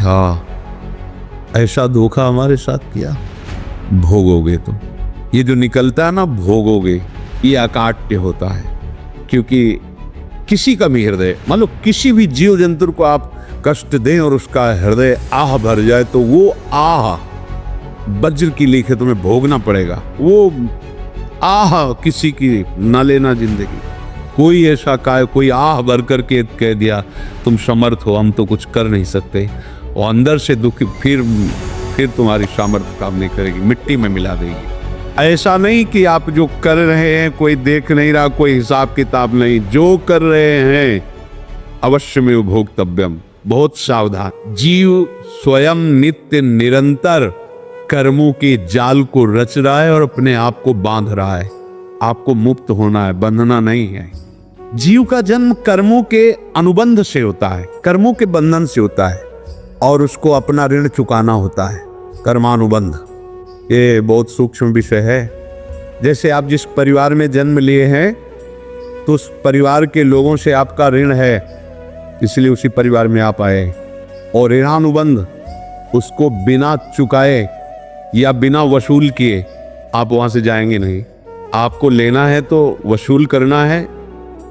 अच्छा ऐसा धोखा हमारे साथ किया, भोगोगे तुम। ये जो निकलता है ना भोगोगे, ये अकाट्य होता है। क्योंकि किसी का भी हृदय, मान लो किसी भी जीव जंतु को आप कष्ट दें और उसका हृदय आह भर जाए, तो वो आह वज्र की लेखे तुम्हें भोगना पड़ेगा। वो आह किसी की न लेना जिंदगी। कोई ऐसा कोई आह भर करके कह दिया तुम समर्थ हो, हम तो कुछ कर नहीं सकते, और अंदर से दुखी, फिर तुम्हारी सामर्थ्य काम नहीं करेगी, मिट्टी में मिला देगी। ऐसा नहीं कि आप जो कर रहे हैं कोई देख नहीं रहा, कोई हिसाब किताब नहीं, जो कर रहे हैं अवश्य में भोक्तव्यम। बहुत सावधान। जीव स्वयं नित्य निरंतर कर्मों के जाल को रच रहा है और अपने आप को बांध रहा है। आपको मुक्त होना है, बंधना नहीं है। जीव का जन्म कर्मों के अनुबंध से होता है, कर्मों के बंधन से होता है, और उसको अपना ऋण चुकाना होता है। कर्मानुबंध ये बहुत सूक्ष्म विषय है। जैसे आप जिस परिवार में जन्म लिए हैं, तो उस परिवार के लोगों से आपका ऋण है, इसलिए उसी परिवार में आप आए। और ऋणानुबंध, उसको बिना चुकाए या बिना वसूल किए आप वहां से जाएंगे नहीं। आपको लेना है तो वसूल करना है,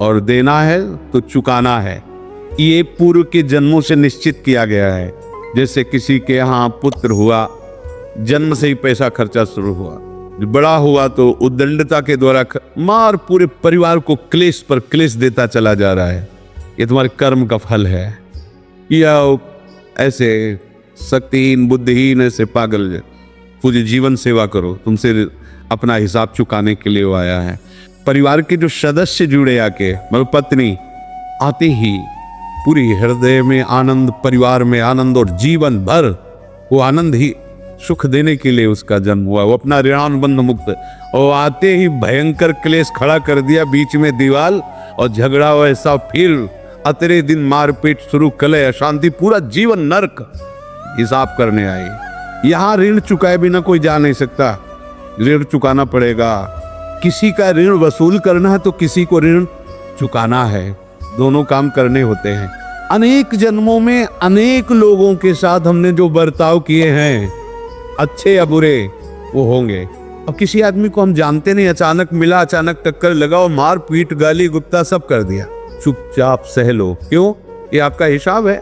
और देना है तो चुकाना है। ये पूर्व के जन्मों से निश्चित किया गया है। जैसे किसी के यहाँ पुत्र हुआ, जन्म से ही पैसा खर्चा शुरू हुआ, बड़ा हुआ तो उद्दंडता के द्वारा मार पूरे परिवार को क्लेश पर क्लेश देता चला जा रहा है। ये तुम्हारे कर्म का फल है। या ऐसे शक्तिहीन बुद्धिहीन ऐसे पागल पूरी जीवन सेवा करो, तुमसे अपना हिसाब चुकाने के लिए वो आया है। परिवार के जो सदस्य जुड़े आके, मतलब पत्नी आते ही पूरी हृदय में आनंद, परिवार में आनंद, और जीवन भर वो आनंद ही सुख देने के लिए उसका जन्म हुआ। वो अपना ऋणानुबंध मुक्त, और आते ही भयंकर क्लेश खड़ा कर दिया, बीच में दीवाल और झगड़ा वैसा, फिर अतरे दिन मारपीट शुरू, कलह अशांति, पूरा जीवन नरक हिसाब करने आई। यहाँ ऋण चुकाए बिना कोई जा नहीं सकता, ऋण चुकाना पड़ेगा। किसी का ऋण वसूल करना है तो किसी को ऋण चुकाना है, दोनों काम करने होते हैं। अनेक जन्मों में अनेक लोगों के साथ हमने जो बर्ताव किए हैं, अच्छे या बुरे, वो होंगे। अब किसी आदमी को हम जानते नहीं, अचानक मिला, अचानक टक्कर लगा और मार पीट गाली गुप्ता सब कर दिया, चुपचाप सह लो। क्यों? ये आपका हिसाब है,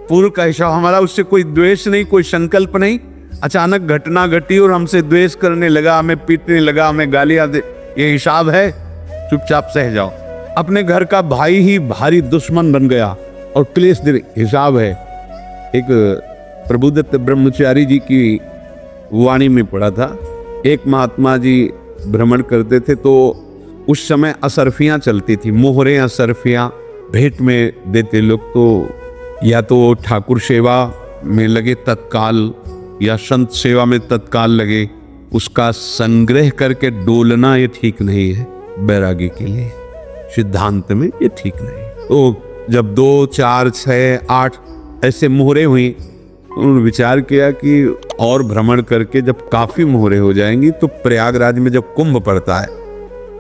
पूर्व का हिसाब। हमारा उससे कोई द्वेष नहीं, कोई संकल्प नहीं। अचानक घटना घटी और हमसे द्वेष करने लगा, हमें पीटने लगा, हमें गालियां दे, ये हिसाब है, चुपचाप सह जाओ। अपने घर का भाई ही भारी दुश्मन बन गया और क्लेश दे, हिसाब है। एक प्रबुद्धत ब्रह्मचारी जी की वाणी में पढ़ा था, एक महात्मा जी भ्रमण करते थे, तो उस समय असरफियां चलती थी, मोहरे असरफियां भेंट में देते लोग। तो या तो ठाकुर सेवा में लगे तत्काल, या संत सेवा में तत्काल लगे, उसका संग्रह करके डोलना ये ठीक नहीं है बैरागी के लिए, सिद्धांत में ये ठीक नहीं। तो जब 2, 4, 6, 8 ऐसे मोहरे हुई, उन्होंने विचार किया कि और भ्रमण करके जब काफी मोहरे हो जाएंगी तो प्रयागराज में जब कुंभ पड़ता है,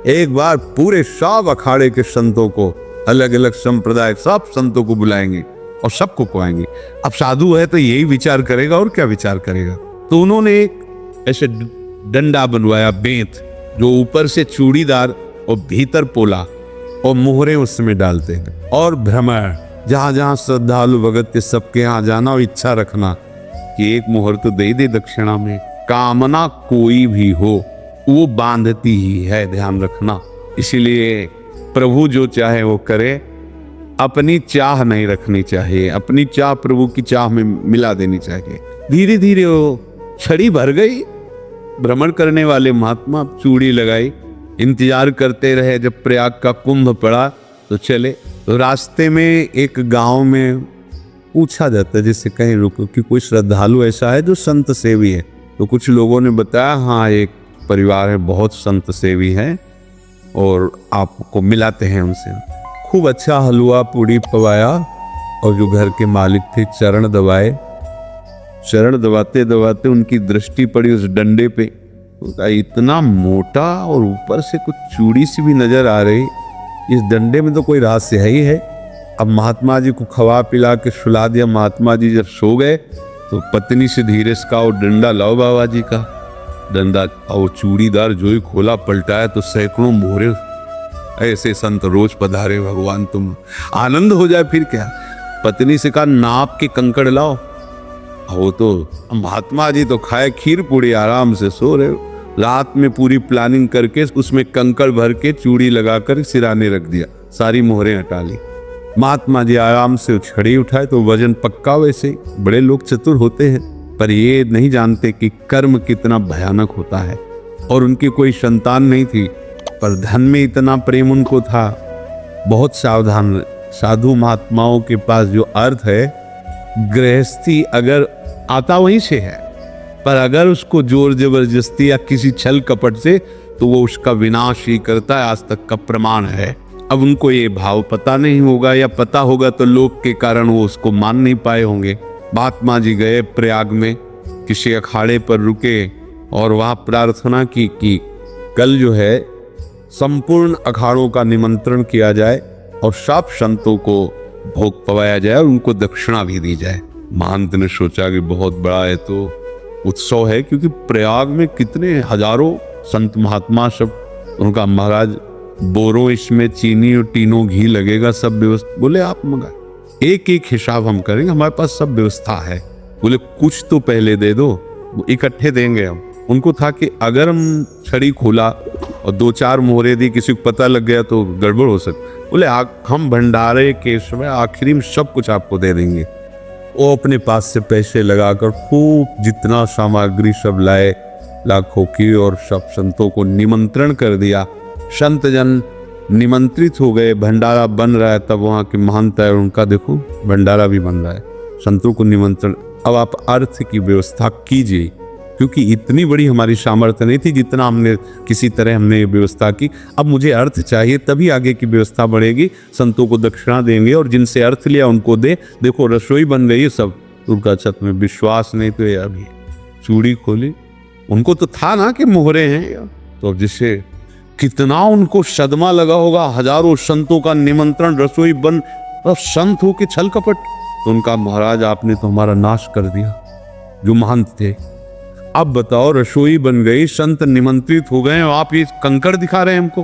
एक बार पूरे सब अखाड़े के संतों को, अलग अलग संप्रदाय सब संतों को बुलाएंगे और सबको खुआएंगे। अब साधु है तो यही विचार करेगा, और क्या विचार करेगा। तो उन्होंने एक ऐसे डंडा बनवाया, बेंत, जो ऊपर से चूड़ीदार और भीतर पोला, और मोहरे उसमें डालते हैं। और भ्रमण, जहां जहां श्रद्धालु भगत के सबके यहाँ जाना और इच्छा रखना कि एक मोहर तो दे दे दक्षिणा में। कामना कोई भी हो वो बांधती ही है, ध्यान रखना। इसीलिए प्रभु जो चाहे वो करे, अपनी चाह नहीं रखनी चाहिए, अपनी चाह प्रभु की चाह में मिला देनी चाहिए। धीरे धीरे वो छड़ी भर गई। भ्रमण करने वाले महात्मा चूड़ी लगाई, इंतजार करते रहे। जब प्रयाग का कुंभ पड़ा तो चले। तो रास्ते में एक गांव में पूछा जाता है, जिससे कहीं रुको कि कोई श्रद्धालु ऐसा है जो संत सेवी है। तो कुछ लोगों ने बताया, हाँ एक परिवार है, बहुत संत सेवी है, और आपको मिलाते हैं उनसे। खूब अच्छा हलवा पूड़ी पवाया, और जो घर के मालिक थे चरण दबाए। चरण दबाते दबाते उनकी दृष्टि पड़ी उस डंडे पे, तो इतना मोटा और ऊपर से कुछ चूड़ी सी भी नजर आ रही। इस डंडे में तो कोई रहस्य है ही है। अब महात्मा जी को खवा पिला के सुला दिया। महात्मा जी जब सो गए तो पत्नी से धीरे से कहा, वो डंडा लाओ बाबा जी का। डंडा और चूड़ीदार जो ही खोला पलटाया तो सैकड़ों मोहरे। ऐसे संत रोज पधारे भगवान, तुम आनंद हो जाए फिर क्या। पत्नी से कहा, नाप के कंकड़ लाओ। वो तो महात्मा जी तो खाए खीर पूड़ी, आराम से सो रहे। रात में पूरी प्लानिंग करके उसमें कंकड़ भर के चूड़ी लगाकर सिराने रख दिया, सारी मोहरें हटा ली। महात्मा जी आराम से छड़ी उठाए तो वजन पक्का। वैसे बड़े लोग चतुर होते हैं, पर ये नहीं जानते कि कर्म कितना भयानक होता है। और उनकी कोई संतान नहीं थी, पर धन में इतना प्रेम उनको था। बहुत सावधान। साधु महात्माओं के पास जो अर्थ है, गृहस्थी अगर आता वहीं से है, पर अगर उसको जोर जबरदस्ती या किसी छल कपट से, तो वो उसका विनाश ही करता है। आज तक का प्रमाण है। अब उनको ये भाव पता नहीं होगा, या पता होगा तो लोग के कारण वो उसको मान नहीं पाए होंगे। महात्मा जी गए प्रयाग में, किसी अखाड़े पर रुके और वहां प्रार्थना की कि कल जो है संपूर्ण अखाड़ों का निमंत्रण किया जाए और सब संतों को भोग पवाया जाए और उनको दक्षिणा भी दी जाए। महंत ने सोचा कि बहुत बड़ा है तो उत्सव है, क्योंकि प्रयाग में कितने हजारों संत महात्मा सब। उनका महाराज बोरो इसमें चीनी और तीनों घी लगेगा, सब व्यवस्था। बोले आप मंगा, एक एक हिसाब हम करेंगे, हमारे पास सब व्यवस्था है। बोले कुछ तो पहले दे दो, इकट्ठे देंगे हम। उनको था कि अगर हम छड़ी खोला और 2-4 मोहरे दी, किसी को पता लग गया तो गड़बड़ हो सकती। बोले हम भंडारे के समय आखिरी में सब कुछ आपको दे देंगे। वो अपने पास से पैसे लगाकर खूब जितना सामग्री सब लाए, लाखों की, और सब संतों को निमंत्रण कर दिया। संत जन निमंत्रित हो गए, भंडारा बन रहा है। तब वहाँ के महंत है, उनका देखो भंडारा भी बन रहा है, संतों को निमंत्रण। अब आप अर्थ की व्यवस्था कीजिए, क्योंकि इतनी बड़ी हमारी सामर्थ्य नहीं थी जितना हमने किसी तरह हमने व्यवस्था की। अब मुझे अर्थ चाहिए, तभी आगे की व्यवस्था बढ़ेगी। संतों को दक्षिणा देंगे और जिनसे अर्थ लिया उनको दे। देखो रसोई बन रही है सब। उनका छत में विश्वास नहीं तो यार अभी चूड़ी खोली, उनको तो था ना कि मोहरे हैं। तो जिससे कितना उनको सदमा लगा होगा। हजारों संतों का निमंत्रण, रसोई बन, और संत हो के छल कपट। तो उनका महाराज आपने तो हमारा नाश कर दिया, जो महंत थे। अब बताओ, रसोई बन गई, संत निमंत्रित हो गए, और आप ये कंकड़ दिखा रहे हैं हमको।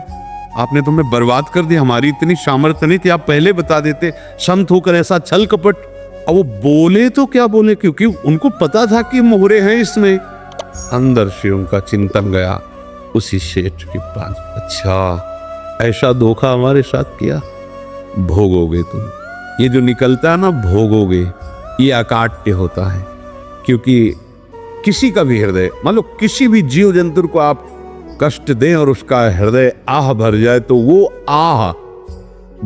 आपने तो हमें बर्बाद कर दिया। हमारी इतनी सामर्थ्य नहीं थी, आप पहले बता देते। संत होकर ऐसा छल कपट। अब वो बोले तो क्या बोले, क्योंकि उनको पता था कि मोहरे हैं इसमें। अंदर से उनका चिंतन गया उसी सेठ के पास। अच्छा, ऐसा धोखा हमारे साथ किया, भोगोगे तुम। ये जो निकलता है ना, भोगोगे, ये अकाट्य होता है। क्योंकि किसी का भी हृदय, मान लो किसी भी जीव जंतु को आप कष्ट दें और उसका हृदय आह भर जाए, तो वो आह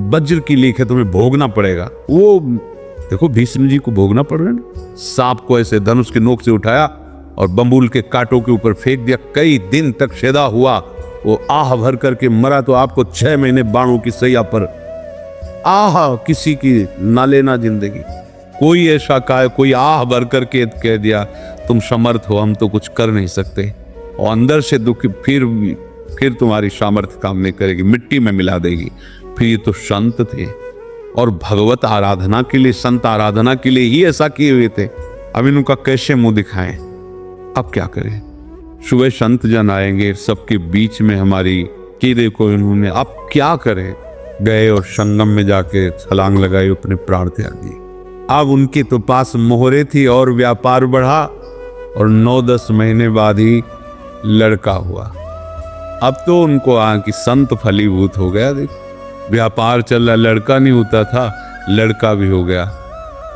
वज्र की लीक है, तुम्हें भोगना पड़ेगा। वो देखो भीष्म जी को भोगना पड़ रहा है ना। सांप को ऐसे धनुष के नोक से उठाया और बंबूल के कांटों के ऊपर फेंक दिया, कई दिन तक शेदा हुआ, वो आह भर करके मरा। तो आपको 6 महीने बाणों की सैया पर आह किसी की ना लेना जिंदगी। कोई ऐसा कहा, कोई आह भर करके कह दिया तुम समर्थ हो, हम तो कुछ कर नहीं सकते, और अंदर से दुखी, फिर तुम्हारी सामर्थ्य काम नहीं करेगी, मिट्टी में मिला देगी। फिर ये तो संत थे और भगवत आराधना के लिए, संत आराधना के लिए ही ऐसा किए हुए थे। अब इनका कैसे मुंह दिखाएं। अब क्या करें। सुबह संत जन आएंगे, सबके बीच में हमारी की देखो इन्होंने, अब क्या करें। गए और संगम में जाके छलांग लगाई, अपने प्राण त्याग दिए। अब उनके तो पास मोहरे थी और व्यापार बढ़ा, और 9-10 महीने बाद ही लड़का हुआ। अब तो उनको कि संत फलीभूत हो गया। देख, व्यापार चल रहा, लड़का नहीं होता था, लड़का भी हो गया।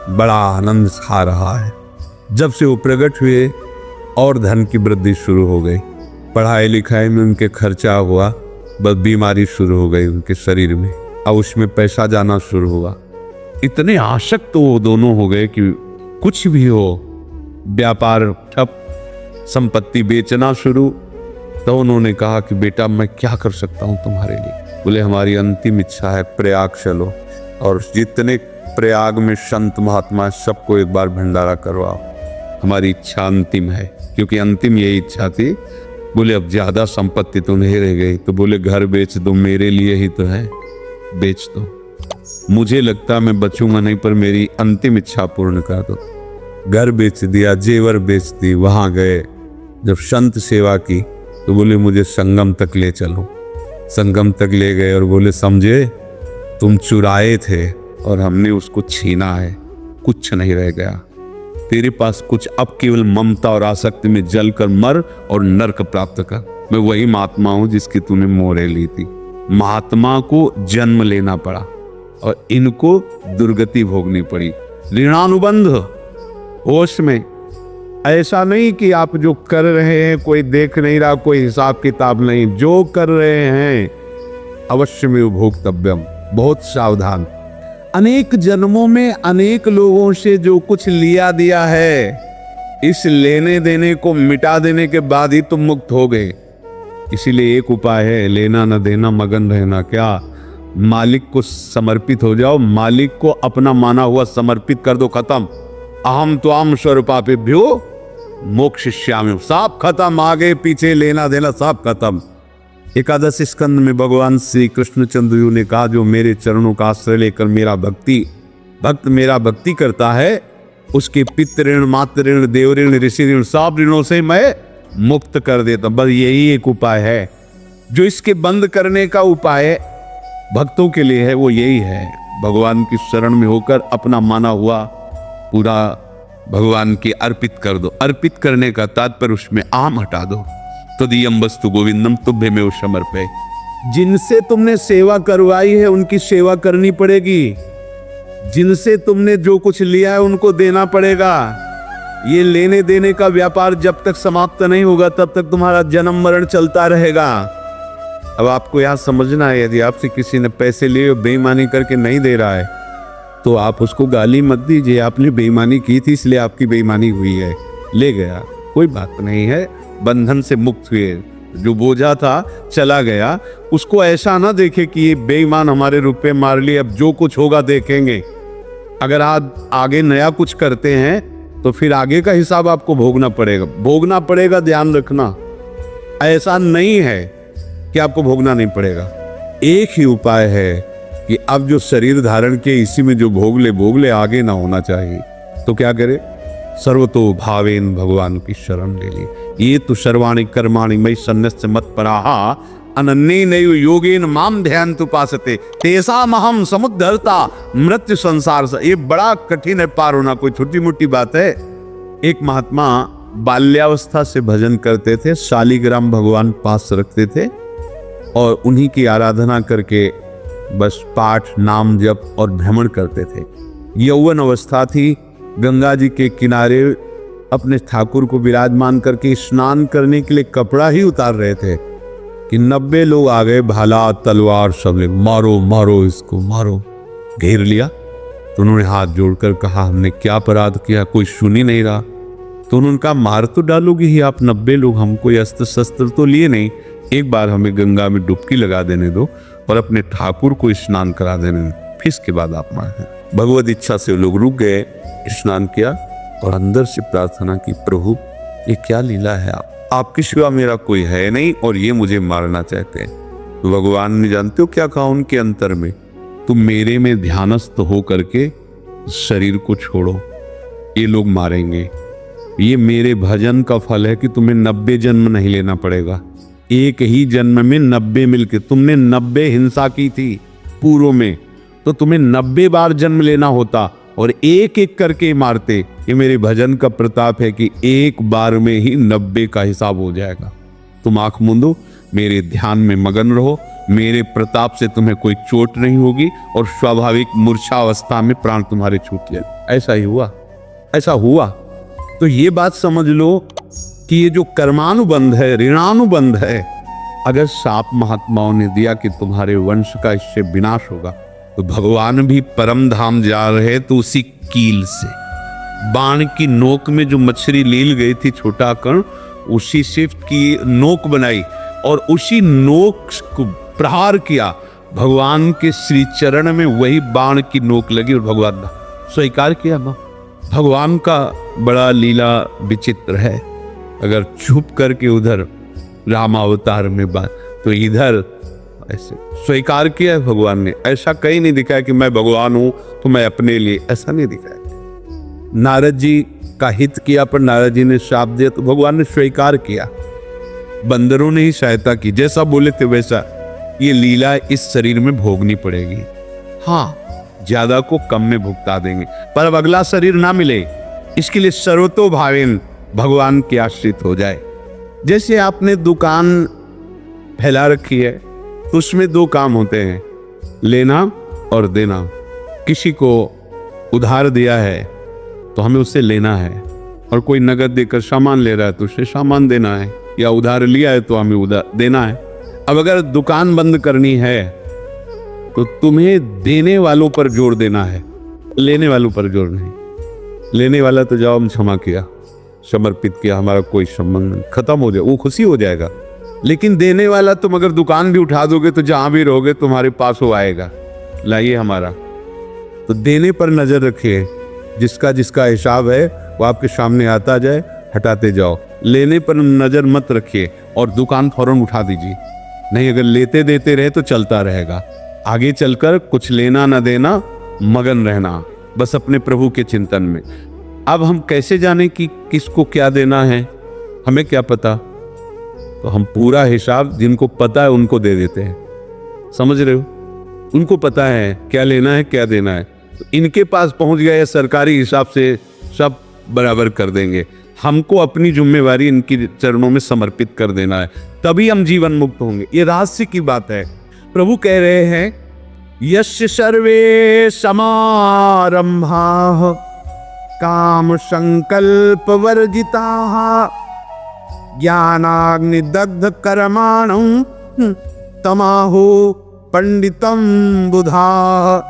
बड़ा आनंद छा रहा है। जब से वो प्रकट हुए और धन की वृद्धि शुरू हो गई। पढ़ाई लिखाई में उनके खर्चा हुआ, बस बीमारी शुरू हो गई उनके शरीर में, अब उसमें पैसा जाना शुरू हुआ। इतने आसक्त तो वो दोनों हो गए कि कुछ भी हो, व्यापार ठप, संपत्ति बेचना शुरू। तो उन्होंने कहा कि बेटा मैं क्या कर सकता हूँ तुम्हारे लिए। बोले हमारी अंतिम इच्छा है, प्रयाग चलो और जितने प्रयाग में संत महात्मा सबको एक बार भंडारा करवाओ। हमारी इच्छा अंतिम है, क्योंकि अंतिम यही इच्छा थी। बोले अब ज्यादा संपत्ति तो नहीं रह गई। तो बोले घर बेच दो, मेरे लिए ही तो है, बेच दो। मुझे लगता मैं बचूंगा नहीं, पर मेरी अंतिम इच्छा पूर्ण कर दो। घर बेच दिया, जेवर बेच दी। वहां गए, जब संत सेवा की तो बोले मुझे संगम तक ले चलो। संगम तक ले गए और बोले समझे तुम चुराए थे और हमने उसको छीना है, कुछ नहीं रह गया तेरे पास कुछ, अब केवल ममता और आसक्ति में जल कर मर और नरक प्राप्त कर। मैं वही महात्मा हूं जिसकी तूने मोहरें ली थी। महात्मा को जन्म लेना पड़ा और इनको दुर्गति भोगनी पड़ी। ऋणानुबंध होश में, ऐसा नहीं कि आप जो कर रहे हैं कोई देख नहीं रहा, कोई हिसाब किताब नहीं, जो कर रहे हैं अवश्य में भोक्तव्यम। बहुत सावधान। अनेक जन्मों में अनेक लोगों से जो कुछ लिया दिया है, इस लेने देने को मिटा देने के बाद ही तुम मुक्त हो गए। इसीलिए एक उपाय है, लेना न देना, मगन रहना। क्या? मालिक को समर्पित हो जाओ, मालिक को अपना माना हुआ समर्पित कर दो, खत्म। अहम त्वाम स्वरूपापेभ्यो मोक्षयिष्यामि, सब खत्म। आगे पीछे लेना देना सब खत्म। एकादश स्कंद में भगवान श्री कृष्णचंद्र जी ने कहा, जो मेरे चरणों का आश्रय लेकर भक्त मेरा भक्ति करता है, उसके पितृ ऋण, मातृ ऋण, देव ऋण, ऋषि ऋण, सब ऋणों से मैं मुक्त कर देता। बस यही एक उपाय है जो इसके बंद करने का उपाय भक्तों के लिए है, वो यही है। भगवान की शरण में होकर अपना माना हुआ पूरा भगवान की अर्पित कर दो। अर्पित करने का तात्पर्य उसमें आम हटा दो। तदीयम वस्तु गोविंदम तुभ्यमेव समर्पये। जिनसे तुमने सेवा करवाई है उनकी सेवा करनी पड़ेगी। जिनसे तुमने जो कुछ लिया है उनको देना पड़ेगा। ये लेने देने का व्यापार जब तक समाप्त नहीं होगा तब तक तुम्हारा जन्म मरण चलता रहेगा। अब आपको यह समझना है, यदि आपसे किसी ने पैसे लिए और बेईमानी करके नहीं दे रहा है तो आप उसको गाली मत दीजिए। आपने बेईमानी की थी इसलिए आपकी बेईमानी हुई है, ले गया, कोई बात नहीं है, बंधन से मुक्त हुए। जो बोझा था चला गया, उसको ऐसा ना देखे कि ये बेईमान हमारे रुपए मार लिए, अब जो कुछ होगा देखेंगे। अगर आप आगे नया कुछ करते हैं तो फिर आगे का हिसाब आपको भोगना पड़ेगा, ध्यान रखना। ऐसा नहीं है कि आपको भोगना नहीं पड़ेगा। एक ही उपाय है कि अब जो शरीर धारण के इसी में जो भोग ले, आगे ना होना चाहिए। तो क्या करे? सर्वतो भावेन भगवान की शरण ले ली। ये तो सर्वाणि कर्माणि मयि सन्न्यस्य मत्पराः अनन्येनैव योगेन माम ध्यायन्तु उपासते तेषामहं समुद्धर्ता मृत्यु संसार से। ये बड़ा कठिन है पार होना, कोई छोटी मोटी बात है। एक महात्मा बाल्यावस्था से भजन करते थे, शालिग्राम भगवान पास रखते थे और उन्हीं की आराधना करके बस पाठ, नाम, जप और भ्रमण करते थे। यौवन अवस्था थी, गंगा जी के किनारे अपने ठाकुर को विराजमान करके स्नान करने के लिए कपड़ा ही उतार रहे थे कि 90 लोग आ गए, भाला तलवार सब ले, मारो मारो इसको मारो। घेर लिया तो उन्होंने हाथ जोड़कर कहा, हमने क्या अपराध किया, कोई सुन ही नहीं रहा। तो उन्होंने कहा, मार तो डालोगे ही आप 90 लोग, हम कोई अस्त्र शस्त्र तो लिए नहीं, एक बार हमें गंगा में डुबकी लगा देने दो और अपने ठाकुर को स्नान करा देने दो, फिर इसके बाद आप मारे। भगवत इच्छा से लोग रुक गए, स्नान किया और अंदर से प्रार्थना की, प्रभु ये क्या लीला है, आपके सिवा मेरा कोई है नहीं और ये मुझे मारना चाहते हैं। तो भगवान ने जानते हो क्या कहा उनके अंतर में, तुम मेरे में ध्यानस्थ हो करके शरीर को छोड़ो, ये लोग मारेंगे। ये मेरे भजन का फल है कि तुम्हें 90 जन्म नहीं लेना पड़ेगा। एक ही जन्म में 90 मिलके, तुमने 90 हिंसा की थी पूर्व में, तो तुम्हें 90 बार जन्म लेना होता और एक एक करके मारते। ये मेरे भजन का प्रताप है कि एक बार में ही 90 का हिसाब हो जाएगा। तुम आंख मूंदो, मेरे ध्यान में मगन रहो, मेरे प्रताप से तुम्हें कोई चोट नहीं होगी और स्वाभाविक मूर्छावस्था में प्राण तुम्हारे छूट जाए। ऐसा ही हुआ, ऐसा हुआ। तो ये बात समझ लो कि ये जो कर्मानुबंध है, ऋणानुबंध है, अगर साप महात्माओं ने दिया कि तुम्हारे वंश का इससे विनाश होगा, तो भगवान भी परम धाम जा रहे तो उसी कील से, बाण की नोक में जो मछली लील गई थी, छोटा कण, उसी शिफ्ट की नोक बनाई और उसी नोक को प्रहार किया। भगवान के श्री चरण में वही बाण की नोक लगी और भगवान ने स्वीकार किया। भगवान का बड़ा लीला विचित्र है। अगर छुप करके उधर रामावतार में बात, तो इधर ऐसे स्वीकार किया है भगवान ने। ऐसा कहीं नहीं दिखाया कि मैं भगवान हूं तो मैं अपने लिए, ऐसा नहीं दिखाया। नारद जी का हित किया पर नारद जी ने श्राप दिया तो भगवान ने स्वीकार किया। बंदरों ने ही सहायता की, जैसा बोले थे वैसा। ये लीला इस शरीर में भोगनी पड़ेगी। हाँ, ज्यादा को कम में भुगता देंगे, पर अब अगला शरीर ना मिले इसके लिए सर्वतो भावेन भगवान के आश्रित हो जाए। जैसे आपने दुकान फैला रखी है तो उसमें दो काम होते हैं, लेना और देना। किसी को उधार दिया है तो हमें उससे लेना है, और कोई नगद देकर सामान ले रहा है तो उसे सामान देना है, या उधार लिया है तो हमें उधार देना है। अब अगर दुकान बंद करनी है तो तुम्हें देने वालों पर जोर देना है, लेने वालों पर जोर नहीं। लेने वाला तो जाओ, हम क्षमा किया, समर्पित किया, हमारा कोई संबंध नहीं, खत्म हो जाए, वो खुशी हो जाएगा। लेकिन देने वाला तुम अगर दुकान भी उठा दोगे तो जहां भी रहोगे तुम्हारे पास वो आएगा, लाइए हमारा। तो देने पर नजर रखिए, जिसका जिसका हिसाब है वो आपके सामने आता जाए, हटाते जाओ। लेने पर नजर मत रखिए और दुकान फौरन उठा दीजिए, नहीं अगर लेते देते रहे तो चलता रहेगा। आगे चलकर कुछ लेना ना देना, मगन रहना बस अपने प्रभु के चिंतन में। अब हम कैसे जाने कि किसको क्या देना है, हमें क्या पता? तो हम पूरा हिसाब जिनको पता है उनको दे देते हैं, समझ रहे हो? उनको पता है क्या लेना है क्या देना है, तो इनके पास पहुंच गए, सरकारी हिसाब से सब बराबर कर देंगे। हमको अपनी जिम्मेवारी इनकी चरणों में समर्पित कर देना है, तभी हम जीवन मुक्त होंगे। ये रहस्य की बात है। प्रभु कह रहे हैं, यस्य सर्वे समारंभाः काम संकल्प वर्जिताः ज्ञानाग्निदग्ध कर्माणं तमाहु पंडितम बुधा।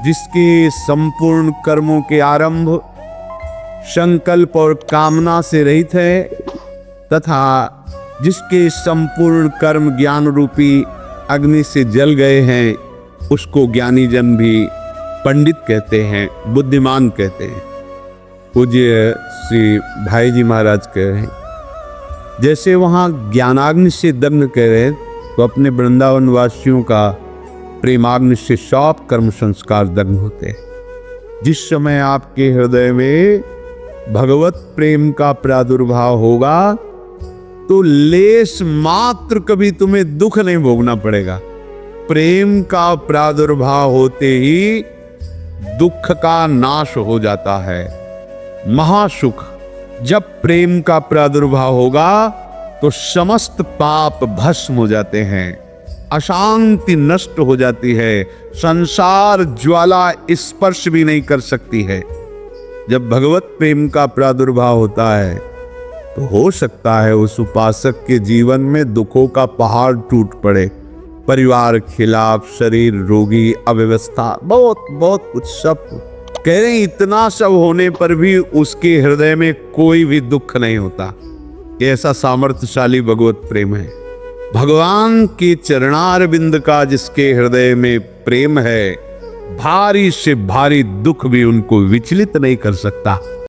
जिसके संपूर्ण कर्मों के आरंभ संकल्प और कामना से रहित है, तथा जिसके संपूर्ण कर्म ज्ञान रूपी अग्नि से जल गए हैं, उसको ज्ञानी जन भी पंडित कहते हैं, बुद्धिमान कहते हैं। पूज्य श्री भाई जी महाराज कह रहे हैं, जैसे वहां ज्ञानाग्नि से दग्ध कह रहे हैं, तो अपने वृंदावन वासियों का प्रेमाग्नि से सब कर्म संस्कार दग्ध होते हैं। जिस समय आपके हृदय में भगवत प्रेम का प्रादुर्भाव होगा तो लेस मात्र कभी तुम्हें दुख नहीं भोगना पड़ेगा। प्रेम का प्रादुर्भाव होते ही दुख का नाश हो जाता है, महासुख। जब प्रेम का प्रादुर्भाव होगा तो समस्त पाप भस्म हो जाते हैं, अशांति नष्ट हो जाती है, संसार ज्वाला स्पर्श भी नहीं कर सकती है। जब भगवत प्रेम का प्रादुर्भाव होता है तो हो सकता है उस उपासक के जीवन में दुखों का पहाड़ टूट पड़े, परिवार खिलाफ, शरीर रोगी, अव्यवस्था, बहुत बहुत कुछ सब कह रहे हैं। इतना सब होने पर भी उसके हृदय में कोई भी दुख नहीं होता। ऐसा सामर्थ्यशाली भगवत प्रेम है। भगवान के चरणारविंद का जिसके हृदय में प्रेम है, भारी से भारी दुख भी उनको विचलित नहीं कर सकता।